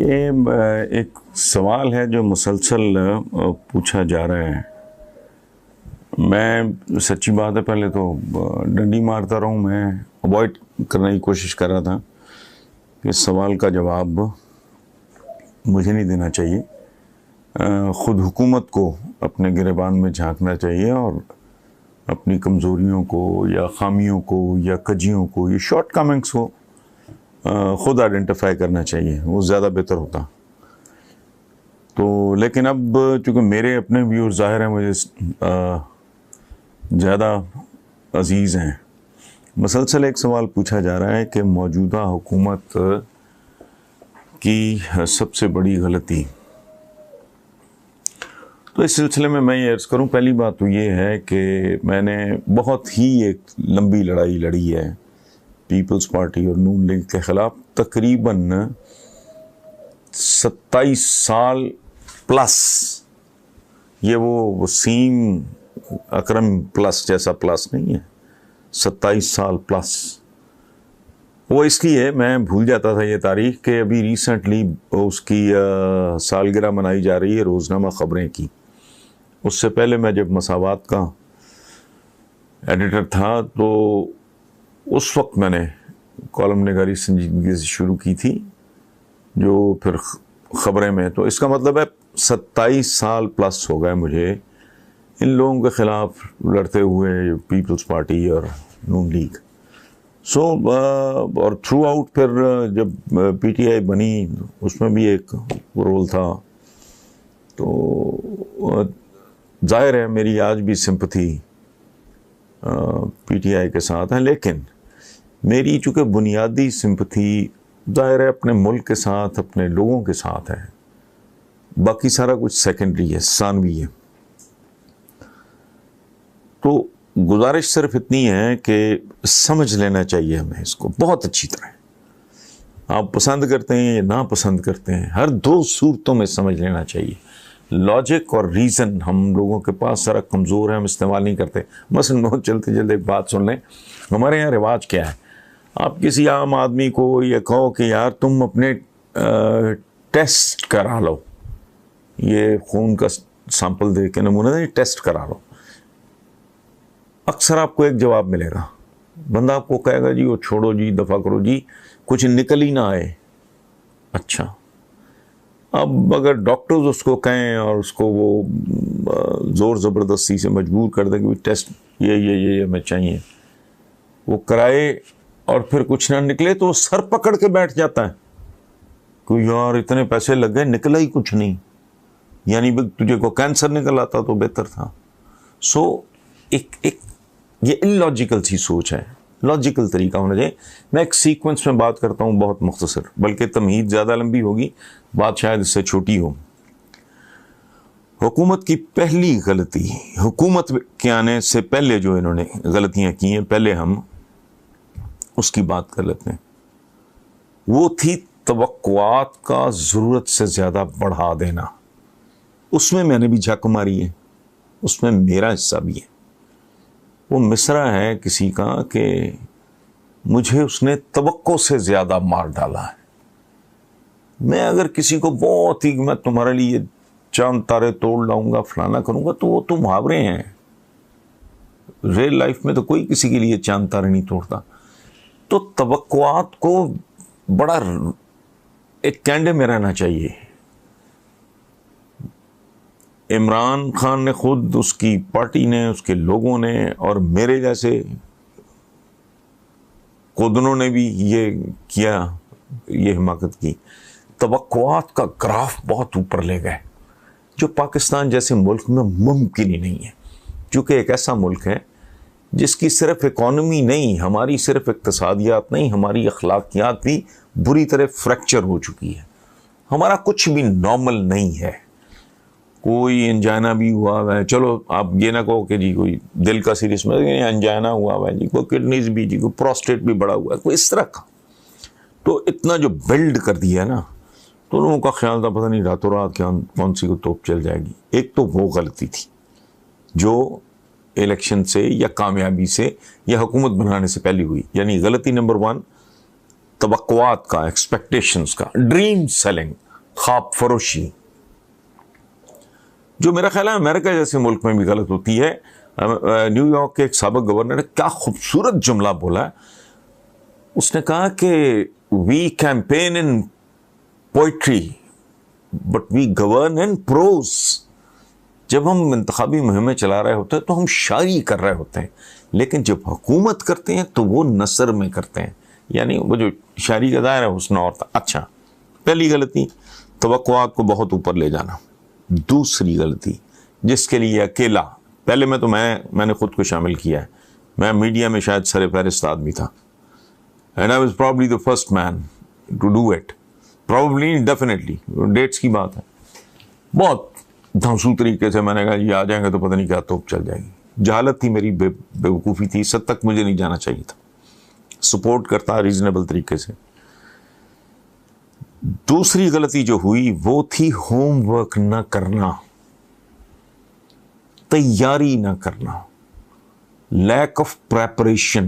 یہ ایک سوال ہے جو مسلسل پوچھا جا رہا ہے. میں سچی بات ہے پہلے تو ڈنڈی مارتا رہوں، میں اوائڈ کرنے کی کوشش کر رہا تھا کہ اس سوال کا جواب مجھے نہیں دینا چاہیے. خود حکومت کو اپنے گریبان میں جھانکنا چاہیے اور اپنی کمزوریوں کو یا خامیوں کو یا کجیوں کو، یہ شارٹ کمنگس کو خود آئیڈینٹیفائی کرنا چاہیے، وہ زیادہ بہتر ہوتا. تو لیکن اب چونکہ میرے اپنے ویور ظاہر ہیں مجھے زیادہ عزیز ہیں، مسلسل ایک سوال پوچھا جا رہا ہے کہ موجودہ حکومت کی سب سے بڑی غلطی. تو اس سلسلے میں یہ عرض کروں، پہلی بات تو یہ ہے کہ میں نے بہت ہی ایک لمبی لڑائی لڑی ہے پیپلز پارٹی اور نون لیگ کے خلاف، تقریباً 27 سال پلس. یہ وہ وسیم اکرم پلس جیسا پلس نہیں ہے، 27 سال پلس. وہ اس لیے میں بھول جاتا تھا یہ تاریخ کہ ابھی ریسنٹلی اس کی سالگرہ منائی جا رہی ہے روزنامہ خبریں کی. اس سے پہلے میں جب مساوات کا ایڈیٹر تھا تو اس وقت میں نے کالم نگاری سنجیدگی سے شروع کی تھی، جو پھر خبریں میں. تو اس کا مطلب ہے 27 سال پلس ہو گئے مجھے ان لوگوں کے خلاف لڑتے ہوئے، پیپلز پارٹی اور نون لیگ. اور تھرو آؤٹ پھر جب پی ٹی آئی بنی اس میں بھی ایک رول تھا. تو ظاہر ہے میری آج بھی سمپتھی پی ٹی آئی کے ساتھ ہے، لیکن میری چونکہ بنیادی سمپتھی ظاہر ہے اپنے ملک کے ساتھ، اپنے لوگوں کے ساتھ ہے. باقی سارا کچھ سیکنڈری ہے، ثانوی ہے. تو گزارش صرف اتنی ہے کہ سمجھ لینا چاہیے ہمیں اس کو بہت اچھی طرح. آپ پسند کرتے ہیں یا نا پسند کرتے ہیں، ہر دو صورتوں میں سمجھ لینا چاہیے. لاجک اور ریزن ہم لوگوں کے پاس ذرا کمزور ہے، ہم استعمال نہیں کرتے. مثلاً بہت چلتے چلتے ایک بات سن لیں، ہمارے یہاں رواج کیا ہے، آپ کسی عام آدمی کو یہ کہو کہ یار تم اپنے ٹیسٹ کرا لو، یہ خون کا سیمپل دے کے نمونہ دے، ٹیسٹ کرا لو. اکثر آپ کو ایک جواب ملے گا، بندہ آپ کو کہے گا جی وہ چھوڑو جی، دفع کرو جی، کچھ نکل ہی نہ آئے. اچھا، اب اگر ڈاکٹرز اس کو کہیں اور اس کو وہ زور زبردستی سے مجبور کر دیں کہ ٹیسٹ یہ ہمیں چاہیے، وہ کرائے اور پھر کچھ نہ نکلے تو وہ سر پکڑ کے بیٹھ جاتا ہے کہ یار اتنے پیسے لگ گئے نکلا ہی کچھ نہیں، یعنی تجھے کو کینسر نکل آتا تو بہتر تھا. ایک یہ اللاجیکل سی سوچ ہے، لاجیکل طریقہ ہونا چاہیے. میں ایک سیکوینس میں بات کرتا ہوں بہت مختصر، بلکہ تمہید زیادہ لمبی ہوگی، بات شاید اس سے چھوٹی ہو. حکومت کی پہلی غلطی، حکومت کے آنے سے پہلے جو انہوں نے غلطیاں کی ہیں، پہلے ہم اس کی بات کر لیتے ہیں. وہ تھی توقعات کا ضرورت سے زیادہ بڑھا دینا. اس میں نے بھی جھک ماری ہے، اس میں میرا حصہ بھی ہے. وہ مصرع ہے کسی کا کہ مجھے اس نے توقع سے زیادہ مار ڈالا ہے. میں اگر کسی کو بہت ہی میں تمہارے لیے چاند تارے توڑ لاؤں گا، فلانا کروں گا، تو وہ تو محاورے ہیں. ریل لائف میں تو کوئی کسی کے لیے چاند تارے نہیں توڑتا. تو توقعات کو بڑا ایک کینڈے میں رہنا چاہیے. عمران خان نے خود، اس کی پارٹی نے، اس کے لوگوں نے، اور میرے جیسے خودنوں نے بھی یہ کیا، یہ حماقت کی. توقعات کا گراف بہت اوپر لے گئے، جو پاکستان جیسے ملک میں ممکن ہی نہیں ہے. چونکہ ایک ایسا ملک ہے جس کی صرف اکانومی نہیں، ہماری صرف اقتصادیات نہیں، ہماری اخلاقیات بھی بری طرح فریکچر ہو چکی ہے. ہمارا کچھ بھی نارمل نہیں ہے. کوئی انجائنا بھی ہوا ہے، چلو آپ یہ نہ کہو کہ جی کوئی دل کا سیریس میں انجائنا ہوا ہے جی، کوئی کڈنیز بھی، جی کوئی پروسٹیٹ بھی بڑا ہوا ہے، کوئی اس طرح کا. تو اتنا جو بلڈ کر دیا ہے نا، تو لوگوں کا خیال تھا پتہ نہیں راتوں رات کون سی کو توپ چل جائے گی. ایک تو وہ غلطی تھی جو الیکشن سے یا کامیابی سے یا حکومت بنانے سے پہلے ہوئی. یعنی غلطی نمبر 1، توقعات کا، ایکسپیکٹیشنز کا، ڈریم سیلنگ. خواب فروشی، جو میرا خیال ہے امریکہ جیسے ملک میں بھی غلط ہوتی ہے. نیو یارک کے ایک سابق گورنر نے کیا خوبصورت جملہ بولا ہے. اس نے کہا کہ we campaign in poetry but we govern in prose. جب ہم انتخابی مہمیں چلا رہے ہوتے ہیں تو ہم شاعری کر رہے ہوتے ہیں، لیکن جب حکومت کرتے ہیں تو وہ نثر میں کرتے ہیں. یعنی وہ جو شاعری کا دائرہ ہے اس نے اور تھا. اچھا، پہلی غلطی توقعات کو بہت اوپر لے جانا. دوسری غلطی جس کے لیے اکیلا، پہلے میں نے خود کو شامل کیا ہے، میں میڈیا میں شاید سر فہرست آدمی تھا. And I was probably the first man to do it. Probably, definitely. That's کی بات ہے. بہت دھانسو طریقے سے میں نے کہا یہ آ جائیں گے تو پتہ نہیں کیا توپ چل جائے گی. جہالت تھی میری، بیوقوفی تھی، اس حد تک مجھے نہیں جانا چاہیے تھا. سپورٹ کرتا ریزنیبل طریقے سے. دوسری غلطی جو ہوئی وہ تھی ہوم ورک نہ کرنا، تیاری نہ کرنا، لیک آف پریپریشن.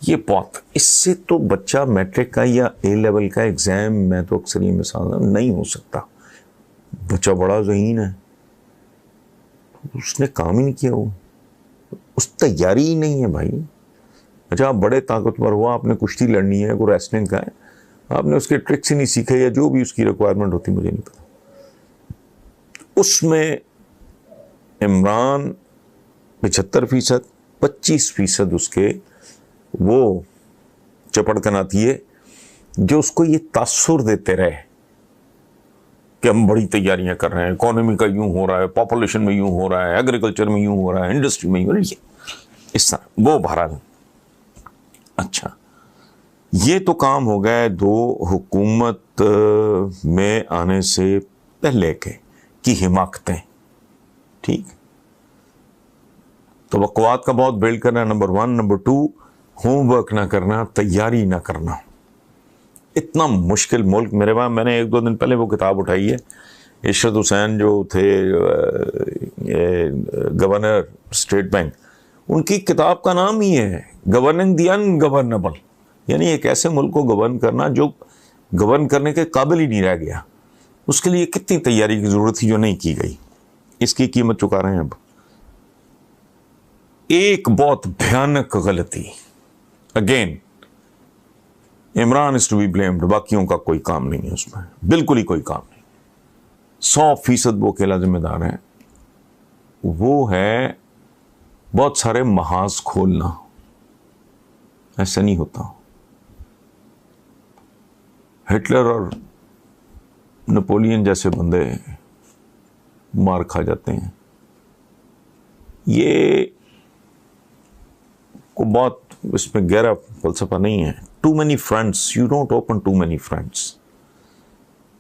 یہ بہت، اس سے تو بچہ میٹرک کا یا اے لیول کا ایگزام، میں تو اکثر یہ مثال نہیں ہو سکتا. بچہ بڑا ذہین ہے، اس نے کام ہی نہیں کیا، وہ اس تیاری ہی نہیں ہے بھائی. اچھا آپ بڑے طاقتور ہوا، آپ نے کشتی لڑنی ہے، کوئی ریسلنگ کا ہے، آپ نے اس کے ٹرکس ہی نہیں سیکھے یا جو بھی اس کی ریکوائرمنٹ ہوتی مجھے نہیں پتا. اس میں عمران 75%، 25% اس کے وہ چپڑکن آتی ہے جو اس کو یہ تاثر دیتے رہے کہ ہم بڑی تیاریاں کر رہے ہیں، اکانومی کا یوں ہو رہا ہے، پاپولیشن میں یوں ہو رہا ہے، ایگریکلچر میں یوں ہو رہا ہے، انڈسٹری میں یوں ہو رہا ہے، اس طرح وہ بہرحال. اچھا یہ تو کام ہو گئے دو حکومت میں آنے سے پہلے کی حماقتیں. ٹھیک، توقعات کا بہت بلڈ کرنا، نمبر 1. نمبر 2 ہوم ورک نہ کرنا، تیاری نہ کرنا. اتنا مشکل ملک. میرے وہاں میں نے 1-2 دن پہلے وہ کتاب اٹھائی ہے، عشرت حسین جو تھے گورنر اسٹیٹ بینک، ان کی کتاب کا نام ہی ہے گورننگ دی ان گورنبل. یعنی ایک ایسے ملک کو گورن کرنا جو گورن کرنے کے قابل ہی نہیں رہ گیا. اس کے لیے کتنی تیاری کی ضرورت تھی جو نہیں کی گئی. اس کی قیمت چکا رہے ہیں اب. ایک بہت بھیانک غلطی، again Imran is to be blamed, باقیوں کا کوئی کام نہیں ہے اس میں، بالکل ہی کوئی کام نہیں. 100% وہ اکیلا ذمہ دار ہے. وہ ہے بہت سارے محاذ کھولنا. ایسا نہیں ہوتا. ہٹلر اور نپولین جیسے بندے مار کھا جاتے ہیں. یہ کو بہت اس میں گہرا فلسفہ نہیں ہے. Too many friends, you don't open too many friends.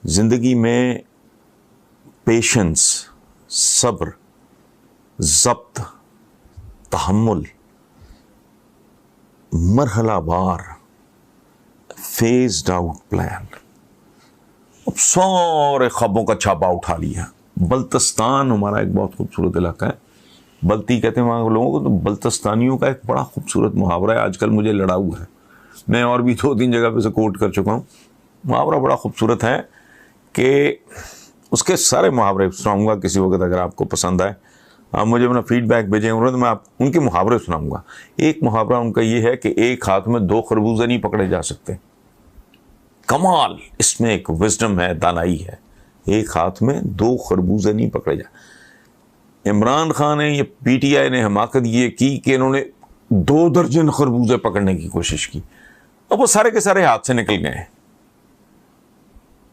زندگی میں پیشنس، صبر، ضبط، تحمل، مرحلہ وار، فیزڈ آؤٹ پلان. اب سارے خوابوں کا چھاپا اٹھا لیا. بلتستان ہمارا ایک بہت خوبصورت علاقہ ہے، بلتی کہتے ہیں وہاں لوگوں کو. تو بلتستانیوں کا ایک بڑا خوبصورت محاورہ ہے، آج کل مجھے لڑا ہوا ہے، میں اور بھی 2-3 جگہ پہ سے کوٹ کر چکا ہوں. محاورہ بڑا خوبصورت ہے کہ اس کے سارے محاورے سناؤں گا کسی وقت، اگر آپ کو پسند آئے آپ مجھے اپنا فیڈ بیک بھیجیں گے تو میں آپ ان کے محاورے سناؤں گا. ایک محاورہ ان کا یہ ہے کہ ایک ہاتھ میں 2 خربوزے نہیں پکڑے جا سکتے. کمال، اس میں ایک وزڈم ہے، دانائی ہے. ایک ہاتھ میں 2 خربوزے نہیں پکڑے جا. عمران خان نے، یہ پی ٹی آئی نے حماقت یہ کی کہ انہوں نے 2 درجن خربوزے پکڑنے کی کوشش کی. اب وہ سارے کے سارے ہاتھ سے نکل گئے.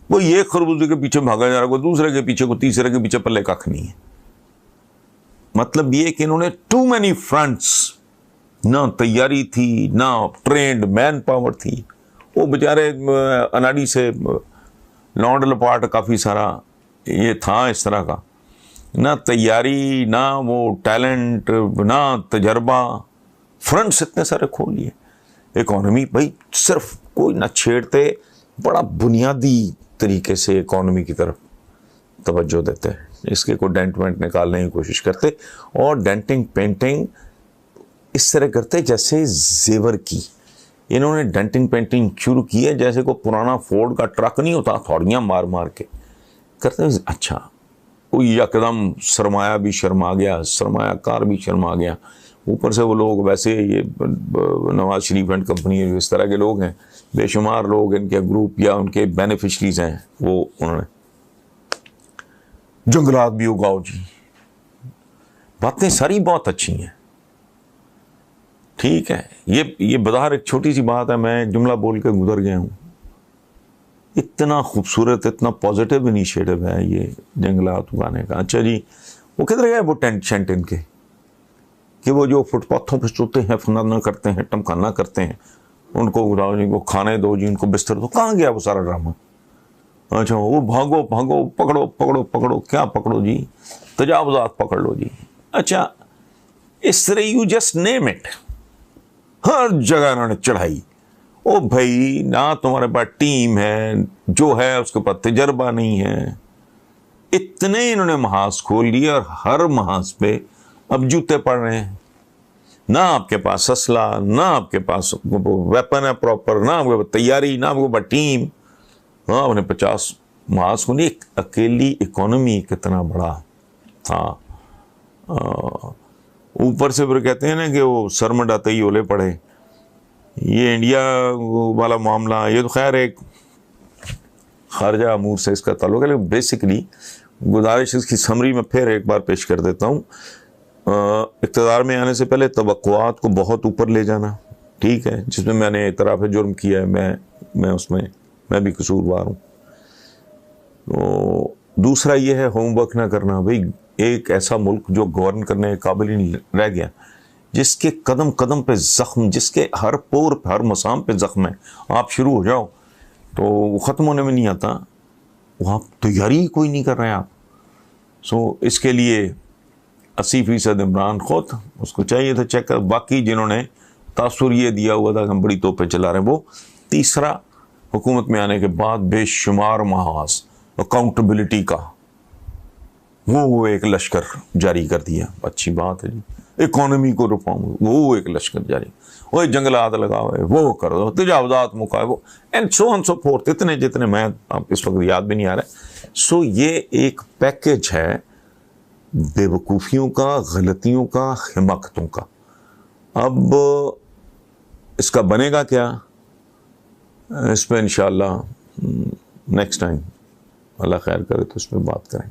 وہ ایک خربوزے کے پیچھے بھاگا جا رہا، کوئی دوسرے کے پیچھے، کوئی تیسرے کے پیچھے، پلے کھ نہیں ہے. مطلب یہ کہ انہوں نے ٹو مینی فرنٹس، نہ تیاری تھی، نہ ٹرینڈ مین پاور تھی. وہ بیچارے اناڑی سے لانڈ لپاٹ کافی سارا یہ تھا اس طرح کا، نہ تیاری، نہ وہ ٹیلنٹ، نہ تجربہ. فرنٹس اتنے سارے کھول لیے. اکانومی بھائی صرف کوئی نہ چھیڑتے، بڑا بنیادی طریقے سے اکانومی کی طرف توجہ دیتے ہیں. اس کے کوئی ڈینٹ وینٹ نکالنے کی کوشش کرتے، اور ڈینٹنگ پینٹنگ اس طرح کرتے جیسے زیور کی. انہوں نے ڈنٹنگ پینٹنگ شروع کی ہے جیسے کوئی پرانا فورڈ کا ٹرک نہیں ہوتا، تھوڑیاں مار مار کے کرتے ہیں. اچھا وہ یکدم سرمایہ بھی شرما گیا، سرمایہ کار بھی شرما گیا، اوپر سے وہ لوگ ویسے یہ نواز شریف اینڈ کمپنی اس طرح کے لوگ ہیں، بے شمار لوگ ان کے گروپ یا ان کے بینیفیشریز ہیں، وہ انہوں نے جنگلات بھی اگاؤ جی. باتیں ساری بہت اچھی ہیں، ٹھیک ہے. یہ بظاہر ایک چھوٹی سی بات ہے، میں جملہ بول کے گزر گیا ہوں. اتنا خوبصورت، اتنا پازیٹیو انیشیٹو ہے یہ جنگلات اگانے کا. اچھا جی وہ کدھر گئے وہ ٹینٹ شینٹ ان کے کہ وہ جو فٹ پاتھوں پہ سوتے ہیں، فنانا کرتے ہیں، ٹمکانا کرتے ہیں، ان کو اگاؤ جی، کو کھانے دو جی، ان کو بستر دو. کہاں گیا وہ سارا ڈرامہ؟ اچھا وہ بھاگو بھاگو، پکڑو پکڑو پکڑو، کیا پکڑو جی؟ تجاوزات پکڑ لو جی. اچھا اس طرح یو جسٹ نیم اٹ، ہر جگہ انہوں نے چڑھائی. او بھائی نہ تمہارے پاس ٹیم ہے، جو ہے اس کے پاس تجربہ نہیں ہے. اتنے انہوں نے محاذ کھول لیے اور ہر محاذ پہ اب جوتے پڑ رہے ہیں. نہ آپ کے پاس اسلحہ، نہ آپ کے پاس ویپن ہے پراپر، نہ آپ کے پاس تیاری، نہ آپ کے پاس ٹیم. ہاں انہیں 50 محاذ کو نہیں، ایک اکیلی اکانومی کتنا بڑا تھا. اوپر سے پھر کہتے ہیں نا کہ وہ سر منڈاتے ہی اولے پڑے. یہ انڈیا والا معاملہ یہ تو خیر ایک خارجہ امور سے اس کا تعلق ہے، لیکن بیسکلی گزارش اس کی سمری میں پھر ایک بار پیش کر دیتا ہوں. اقتدار میں آنے سے پہلے توقعات کو بہت اوپر لے جانا، ٹھیک ہے، جس میں میں نے اعتراف جرم کیا ہے، میں اس میں بھی قصوروار ہوں. تو دوسرا یہ ہے ہوم ورک نہ کرنا. بھئی ایک ایسا ملک جو گورن کرنے کے قابل ہی نہیں رہ گیا، جس کے قدم قدم پہ زخم، جس کے ہر پور پہ، ہر مسام پہ زخم ہے. آپ شروع ہو جاؤ تو وہ ختم ہونے میں نہیں آتا، وہ آپ تیاری ہی کوئی نہیں کر رہے ہیں آپ. اس کے لیے 80% عمران خود، اس کو چاہیے تھا چیک کر. باقی جنہوں نے تاثر یہ دیا ہوا تھا کہ ہم بڑی توپیں چلا رہے ہیں، وہ تیسرا حکومت میں آنے کے بعد بے شمار محاذ اکاؤنٹیبلٹی کا وہ ایک لشکر جاری کر دیا. اچھی بات ہے جی. اکانومی کو رفاؤں، وہ ایک لشکر جاری، وہ جنگلات لگا ہوئے، وہ کر دو، تجاوزات مکائے، وہ اینڈ سو فورتھ، اتنے جتنے میں آپ اس وقت یاد بھی نہیں آ رہا. یہ ایک پیکج ہے بے وقوفیوں کا، غلطیوں کا، حماقتوں کا. اب اس کا بنے گا کیا، اس پہ انشاءاللہ نیکسٹ ٹائم اللہ خیر کرے تو اس پہ بات کریں.